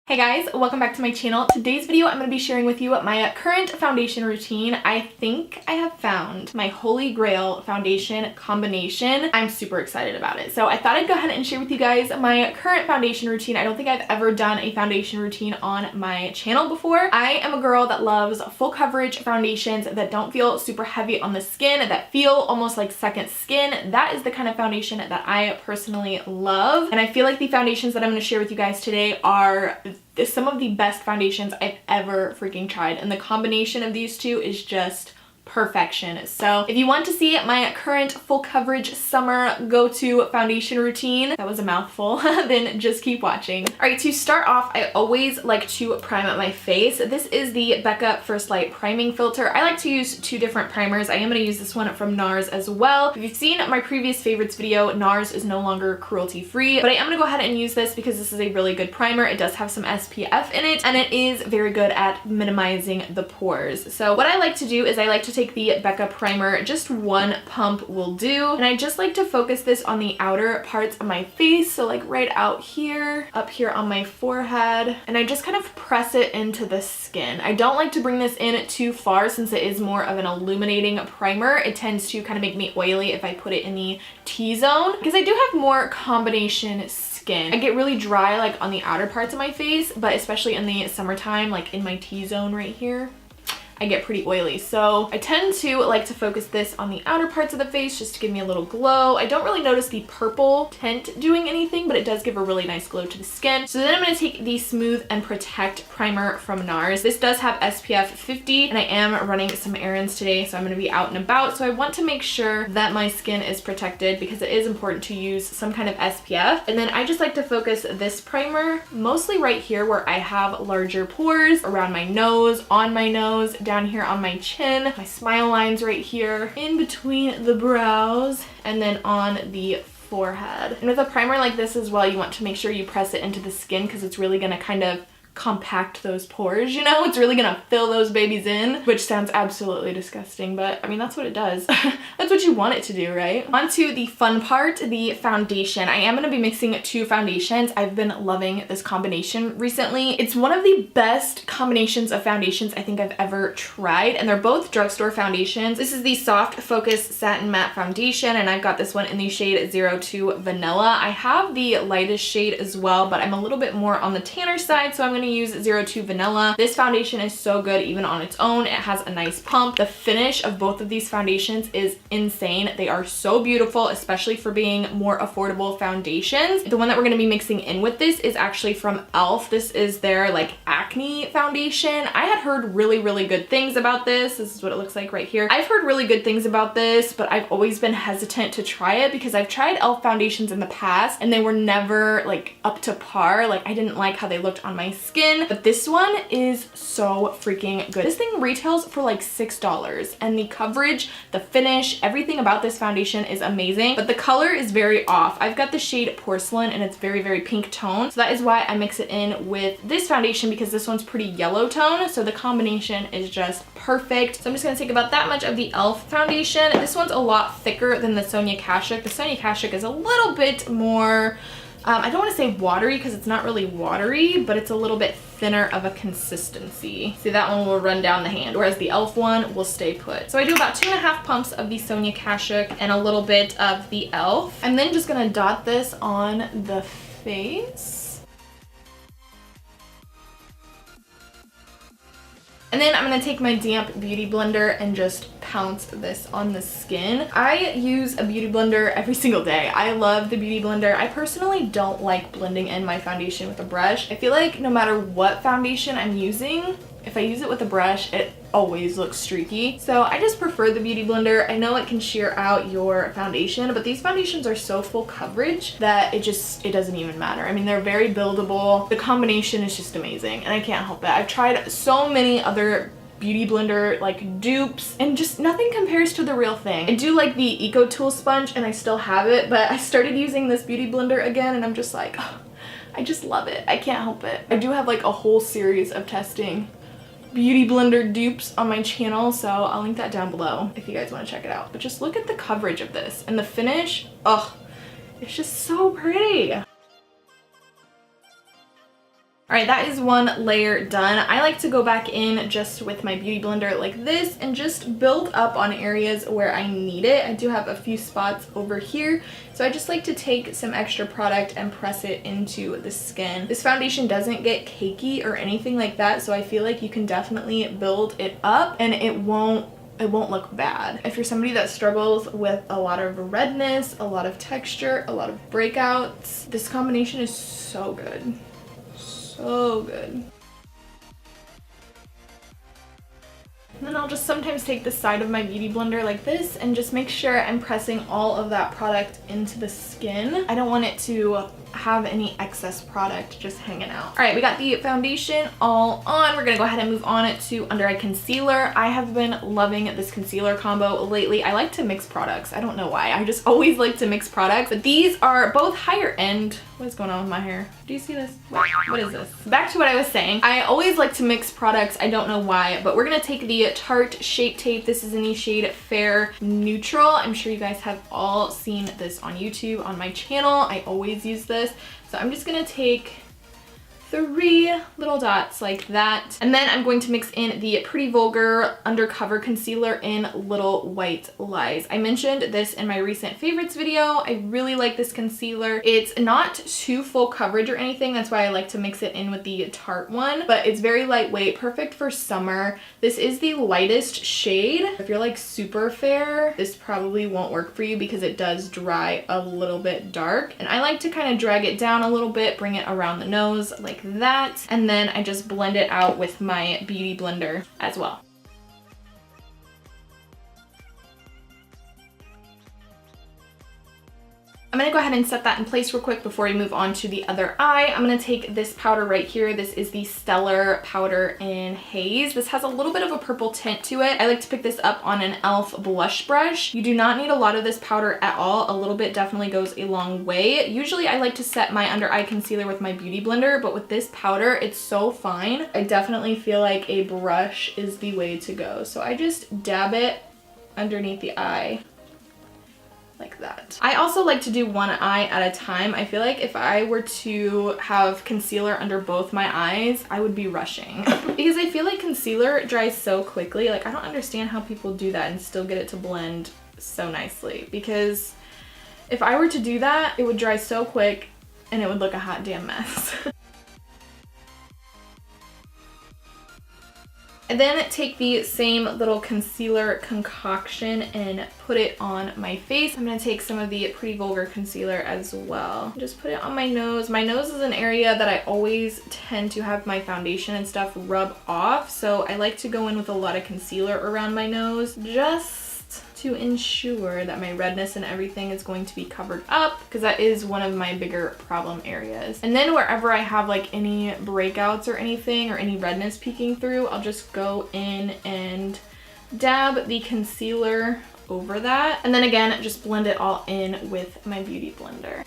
Hey guys, welcome back to my channel. Today's video I'm going to be sharing with you my current foundation routine. I think I have found my holy grail foundation combination. I'm super excited about it. So I thought I'd go ahead and share with you guys my current foundation routine. I don't think I've ever done a foundation routine on my channel before. I am a girl that loves full coverage foundations that don't feel super heavy on the skin, that feel almost like second skin. That is the kind of foundation that I personally love. And I feel like the foundations that I'm going to share with you guys today are some of the best foundations I've ever freaking tried, and the combination of these two is just perfection. So if you want to see my current full coverage summer go-to foundation routine, that was a mouthful, then just keep watching. All right, to start off, I always like to prime up my face. This is the Becca First Light priming filter. I like to use two different primers. I am going to use this one from NARS as well. If you've seen my previous favorites video, NARS is no longer cruelty free, but I am going to go ahead and use this because this is a really good primer. It does have some SPF in it, and it is very good at minimizing the pores. So what I like to do is I like to take the Becca primer, just one pump will do, and I just like to focus this on the outer parts of my face, so like right out here, up here on my forehead, and I just kind of press it into the skin. I don't like to bring this in too far since it is more of an illuminating primer. It tends to kind of make me oily if I put it in the T-zone because I do have more combination skin. I get really dry like on the outer parts of my face, but especially in the summertime, like in my T-zone right here, I get pretty oily. So I tend to like to focus this on the outer parts of the face just to give me a little glow. I don't really notice the purple tint doing anything, but it does give a really nice glow to the skin. So then I'm going to take the Smooth and Protect primer from NARS. This does have SPF 50, and I am running some errands today, so I'm going to be out and about. So I want to make sure that my skin is protected because it is important to use some kind of SPF. And then I just like to focus this primer mostly right here where I have larger pores, around my nose, on my nose, down here on my chin, my smile lines right here, in between the brows, and then on the forehead. And with a primer like this as well, you want to make sure you press it into the skin because it's really going to kind of compact those pores, you know? It's really gonna fill those babies in, which sounds absolutely disgusting, but I mean, that's what it does. That's what you want it to do, right? On to the fun part, the foundation. I am gonna be mixing two foundations. I've been loving this combination recently. It's one of the best combinations of foundations I think I've ever tried, and they're both drugstore foundations. This is the Soft Focus Satin Matte Foundation, and I've got this one in the shade 02 Vanilla. I have the lightest shade as well, but I'm a little bit more on the tanner side, so I'm gonna use 02 Vanilla. This foundation is so good even on its own. It has a nice pump. The finish of both of these foundations is insane. They are so beautiful, especially for being more affordable foundations. The one that we're going to be mixing in with this is actually from e.l.f. This is their like acne foundation. I had heard really good things about this. This is what it looks like right here. I've heard really good things about this, but I've always been hesitant to try it because I've tried e.l.f. foundations in the past and they were never like up to par. Like I didn't like how they looked on my skin. But this one is so freaking good. This thing retails for like $6, and the coverage, the finish, everything about this foundation is amazing, but the color is very off. I've got the shade Porcelain, and it's very pink tone, so that is why I mix it in with this foundation because this one's pretty yellow tone, so the combination is just perfect. So I'm just gonna take about that much of the e.l.f. foundation. This one's a lot thicker than the Sonia Kashuk. The Sonia Kashuk is a little bit more I don't want to say watery because it's not really watery, but it's a little bit thinner of a consistency. See, that one will run down the hand, whereas the e.l.f. one will stay put. So I do about 2.5 pumps of the Sonia Kashuk and a little bit of the e.l.f. I'm then just going to dot this on the face. And then I'm going to take my damp beauty blender and just pounce this on the skin. I use a beauty blender every single day. I love the beauty blender. I personally don't like blending in my foundation with a brush. I feel like no matter what foundation I'm using, if I use it with a brush, it always looks streaky. So I just prefer the beauty blender. I know it can sheer out your foundation, but these foundations are so full coverage that it doesn't even matter. I mean, they're very buildable. The combination is just amazing, and I can't help it. I've tried so many other beauty blender like dupes and just nothing compares to the real thing. I do like the Eco Tool sponge and I still have it, but I started using this beauty blender again and I'm just like, oh, I just love it. I can't help it. I do have like a whole series of testing beauty blender dupes on my channel, so I'll link that down below if you guys want to check it out. But just look at the coverage of this and the finish. Oh, it's just so pretty. All right, that is one layer done. I like to go back in just with my beauty blender like this and just build up on areas where I need it. I do have a few spots over here, so I just like to take some extra product and press it into the skin. This foundation doesn't get cakey or anything like that, so I feel like you can definitely build it up and it won't look bad. If you're somebody that struggles with a lot of redness, a lot of texture, a lot of breakouts, this combination is so good. So good. And then I'll just sometimes take the side of my beauty blender like this and just make sure I'm pressing all of that product into the skin. I don't want it to have any excess product just hanging out. All right, we got the foundation all on. We're gonna go ahead and move on to under eye concealer. I have been loving this concealer combo lately. I like to mix products. I don't know why. I just always like to mix products, but these are both higher end. What is going on with my hair? Do you see this? What is this? Back to what I was saying. I always like to mix products. I don't know why, but we're gonna take the Tarte Shape Tape. This is in the shade Fair Neutral. I'm sure you guys have all seen this on YouTube, on my channel. I always use this. So I'm just gonna take 3 little dots like that. And then I'm going to mix in the Pretty Vulgar Undercover Concealer in Little White Lies. I mentioned this in my recent favorites video. I really like this concealer. It's not too full coverage or anything. That's why I like to mix it in with the Tarte one, but it's very lightweight, perfect for summer. This is the lightest shade. If you're like super fair, this probably won't work for you because it does dry a little bit dark. And I like to kind of drag it down a little bit, bring it around the nose like that, and then I just blend it out with my beauty blender as well. I'm gonna go ahead and set that in place real quick before we move on to the other eye. I'm gonna take this powder right here. This is the Stellar Powder in Haze. This has a little bit of a purple tint to it. I like to pick this up on an e.l.f. blush brush. You do not need a lot of this powder at all. A little bit definitely goes a long way. Usually I like to set my under eye concealer with my beauty blender, but with this powder, it's so fine. I definitely feel like a brush is the way to go. So I just dab it underneath the eye. Like that. I also like to do one eye at a time. I feel like if I were to have concealer under both my eyes, I would be rushing. Because I feel like concealer dries so quickly. Like, I don't understand how people do that and still get it to blend so nicely. Because if I were to do that, it would dry so quick and it would look a hot damn mess. And then take the same little concealer concoction and put it on my face. I'm gonna take some of the Pretty Vulgar concealer as well. Just put it on my nose. My nose is an area that I always tend to have my foundation and stuff rub off. So I like to go in with a lot of concealer around my nose, just to ensure that my redness and everything is going to be covered up, because that is one of my bigger problem areas. And then wherever I have like any breakouts or anything or any redness peeking through, I'll just go in and dab the concealer over that. And then again, just blend it all in with my beauty blender.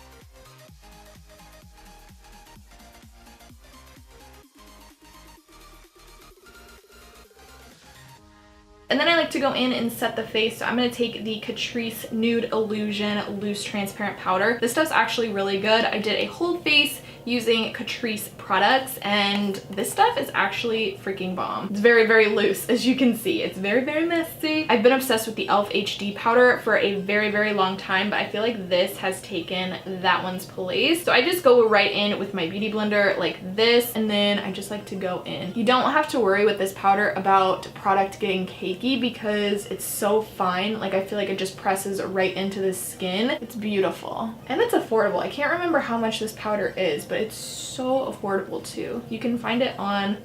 And then I like to go in and set the face. So I'm going to take the Catrice Nude Illusion Loose Transparent Powder. This stuff's actually really good. I did a whole face using Catrice products and this stuff is actually freaking bomb. It's very, very loose, as you can see. It's very, very messy. I've been obsessed with the e.l.f. HD powder for a very, very long time, but I feel like this has taken that one's place. So I just go right in with my beauty blender like this, and then I just like to go in. You don't have to worry with this powder about product getting cakey because it's so fine. Like, I feel like it just presses right into the skin. It's beautiful. And it's affordable. I can't remember how much this powder is, but it's so affordable too. You can find it on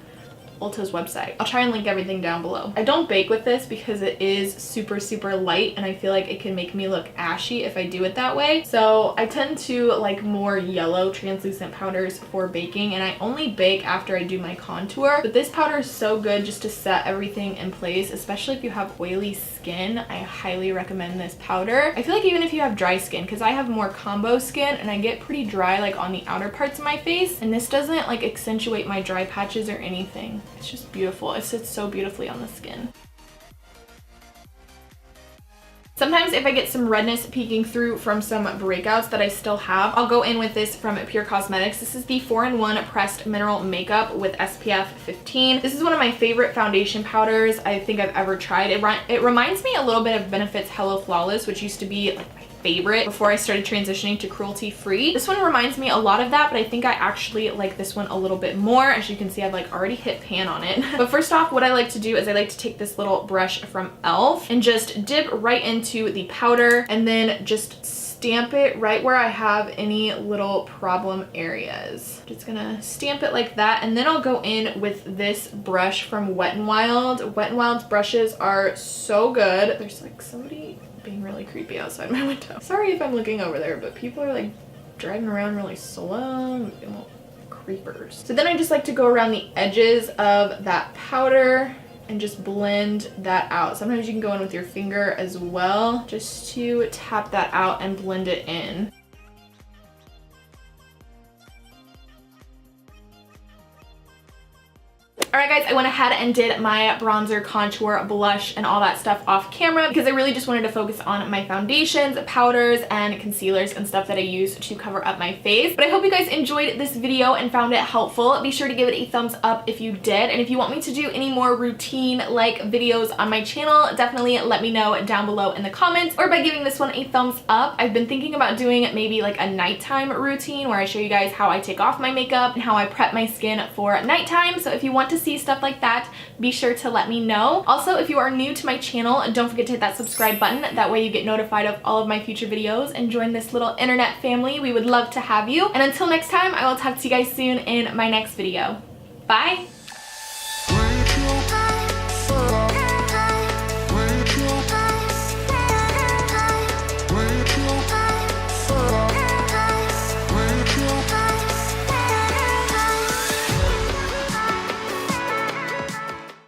Ulta's website. I'll try and link everything down below. I don't bake with this because it is super, super light and I feel like it can make me look ashy if I do it that way. So I tend to like more yellow translucent powders for baking, and I only bake after I do my contour. But this powder is so good just to set everything in place, especially if you have oily skin. I highly recommend this powder. I feel like even if you have dry skin, because I have more combo skin and I get pretty dry like on the outer parts of my face, and this doesn't like accentuate my dry patches or anything. It's just beautiful. It sits so beautifully on the skin. Sometimes if I get some redness peeking through from some breakouts that I still have, I'll go in with this from Pure Cosmetics. This is the 4-in-1 Pressed Mineral Makeup with SPF 15. This is one of my favorite foundation powders I think I've ever tried. It reminds me a little bit of Benefit's Hello Flawless, which used to be like my favorite before I started transitioning to cruelty free. This one reminds me a lot of that, but I think I actually like this one a little bit more. As you can see, I've like already hit pan on it. But first off, what I like to do is I like to take this little brush from e.l.f. and just dip right into the powder and then just stamp it right where I have any little problem areas. Just gonna stamp it like that, and then I'll go in with this brush from Wet n Wild. Wet n Wild's brushes are so good. There's like somebody being really creepy outside my window. Sorry if I'm looking over there, but people are like driving around really slow. Creepers. So then I just like to go around the edges of that powder and just blend that out. Sometimes you can go in with your finger as well, just to tap that out and blend it in. Alright guys, I went ahead and did my bronzer, contour, blush, and all that stuff off camera because I really just wanted to focus on my foundations, powders, and concealers and stuff that I use to cover up my face. But I hope you guys enjoyed this video and found it helpful. Be sure to give it a thumbs up if you did. And if you want me to do any more routine-like videos on my channel, definitely let me know down below in the comments or by giving this one a thumbs up. I've been thinking about doing maybe like a nighttime routine where I show you guys how I take off my makeup and how I prep my skin for nighttime. So if you want to see stuff like that, be sure to let me know. Also, if you are new to my channel, don't forget to hit that subscribe button. That way you get notified of all of my future videos and join this little internet family. We would love to have you. And until next time, I will talk to you guys soon in my next video. Bye!